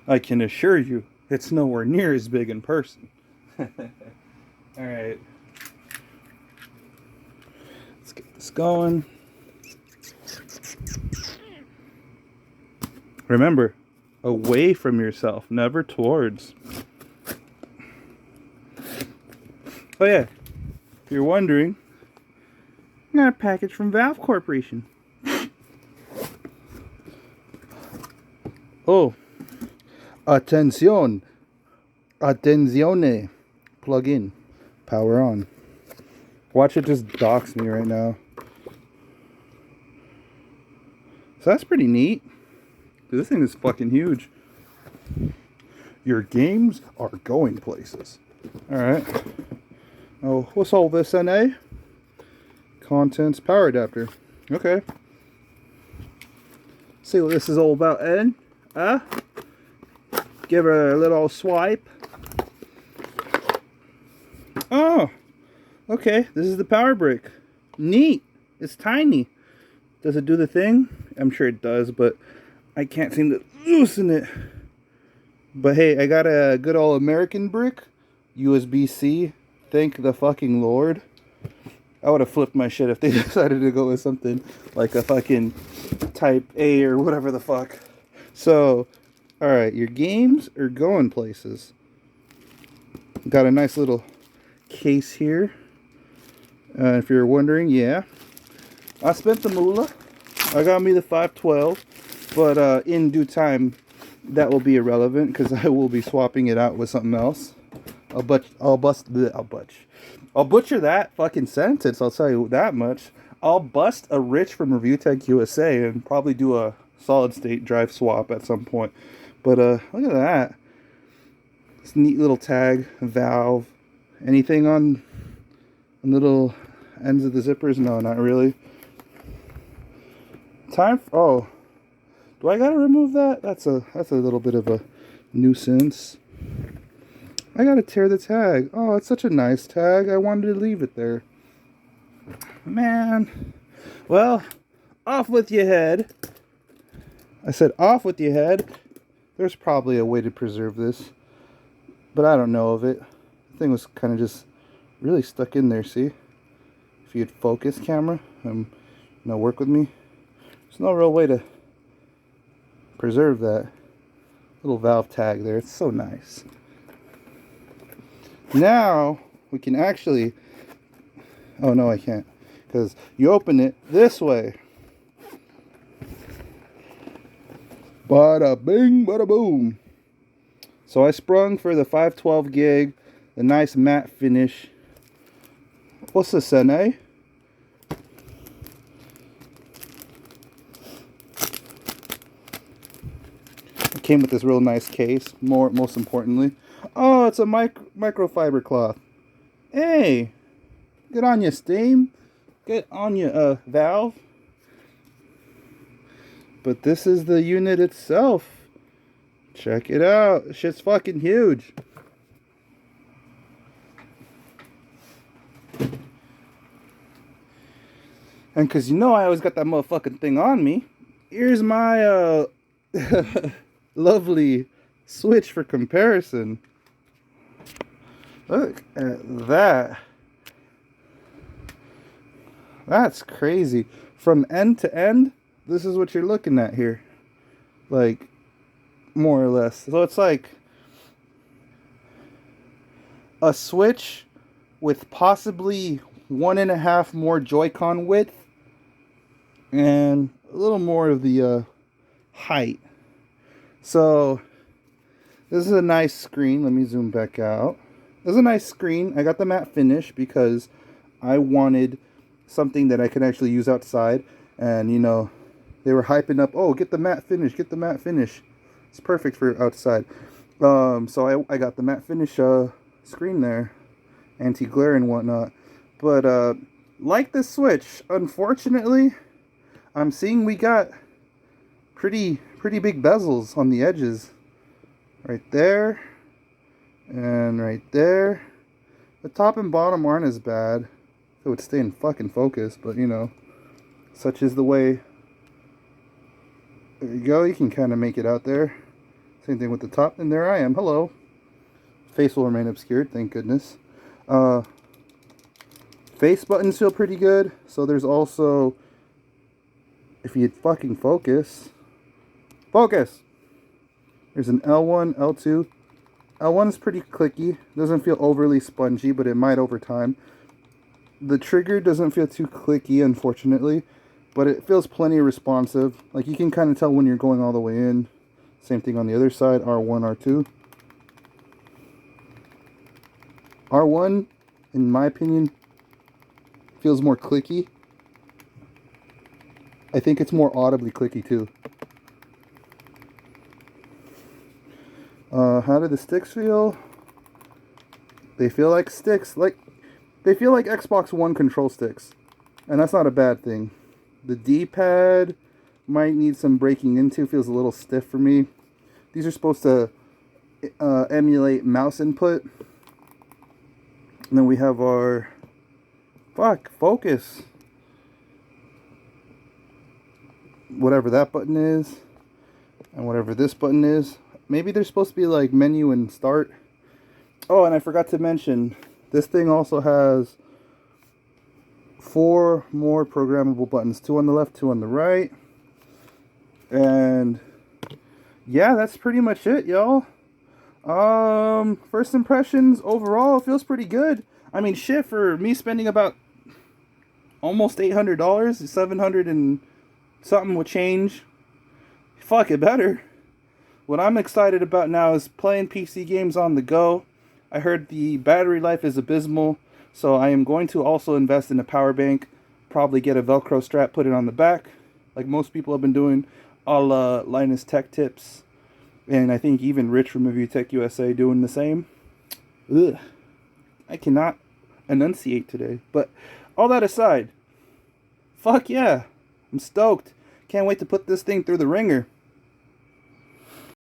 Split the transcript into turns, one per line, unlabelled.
I can assure you, it's nowhere near as big in person. Alright, let's get this going. Remember, away from yourself, never towards. Oh yeah, if you're wondering, I got a package from Valve Corporation. Oh, attenzione, attenzione, plug in, power on. Watch it just dox me right now. So that's pretty neat. This thing is fucking huge. Your games are going places. Alright. Oh, what's all this, NA? Contents, power adapter. Okay. See what this is all about, Ed? Huh? Give her a little swipe. Oh, okay. This is the power brick. Neat. It's tiny. Does it do the thing? I'm sure it does, but I can't seem to loosen it. But hey, I got a good old American brick. USB-C. Thank the fucking Lord. I would have flipped my shit if they decided to go with something like a fucking Type A or whatever the fuck. So, alright, your games are going places. Got a nice little case here. If you're wondering, yeah. I spent the moolah. I got me the 512. But in due time, that will be irrelevant because I will be swapping it out with something else. I'll butcher that fucking sentence, I'll tell you that much. I'll bust a Rich from Review Tech USA and probably do a solid state drive swap at some point. But look at that. This neat little tag, valve. Anything on little ends of the zippers? No, not really. Oh. Do I gotta remove that? That's a little bit of a nuisance. I gotta tear the tag. Oh, it's such a nice tag. I wanted to leave it there. Man. Well, off with your head. I said off with your head. There's probably a way to preserve this, but I don't know of it. The thing was kind of just really stuck in there, see? If you'd focus camera, work with me. There's no real way to preserve that little valve tag there. It's so nice. Now we can actually, oh no, I can't, because you open it this way. Bada bing, bada boom. So I sprung for the 512 gig, the nice matte finish. What's this, NA? It came with this real nice case, most importantly. Oh, it's a microfiber cloth. Hey, good on you, Steam. Good on you, Valve. But this is the unit itself. Check it out. Shit's fucking huge. And because you know I always got that motherfucking thing on me, here's my lovely Switch for comparison. Look at that. That's crazy. From end to end, this is what you're looking at here. Like, more or less. So it's like a Switch with possibly 1.5 more Joy-Con width and a little more of the height. So this is a nice screen. Let me zoom back out. This is a nice screen. I got the matte finish because I wanted something that I could actually use outside. And, you know, they were hyping up, oh, get the matte finish, get the matte finish. It's perfect for outside. So I got the matte finish screen there. Anti-glare and whatnot. But, like the Switch, unfortunately, I'm seeing we got pretty big bezels on the edges. Right there. And right there. The top and bottom aren't as bad. It would stay in fucking focus, but you know, such is the way. There you go, you can kind of make it out there. Same thing with the top, and there I am. Hello. Face will remain obscured, thank goodness. Face buttons feel pretty good. So there's also, if you fucking focus, there's an L1, L2. L1 is pretty clicky. Doesn't feel overly spongy, but it might over time. The trigger doesn't feel too clicky, unfortunately, but it feels plenty responsive. Like, you can kind of tell when you're going all the way in. Same thing on the other side, R1, R2. R1, in my opinion, feels more clicky. I think it's more audibly clicky too. How do the sticks feel? They feel like sticks. They feel like Xbox One control sticks. And that's not a bad thing. The D-pad might need some breaking into. Feels a little stiff for me. These are supposed to emulate mouse input. And then we have our... focus. Whatever that button is. And whatever this button is. Maybe they're supposed to be like menu and start. Oh, and I forgot to mention, this thing also has 4 more programmable buttons. 2 on the left, 2 on the right. And yeah, that's pretty much it, y'all. First impressions overall, it feels pretty good. I mean, shit, for me spending about almost $800, 700 and something with change. Fuck, it better. What I'm excited about now is playing PC games on the go. I heard the battery life is abysmal, so I am going to also invest in a power bank. Probably get a Velcro strap, put it on the back, like most people have been doing, a la Linus Tech Tips. And I think even Rich from Review Tech USA doing the same. Ugh. I cannot enunciate today. But all that aside, fuck yeah. I'm stoked. Can't wait to put this thing through the ringer.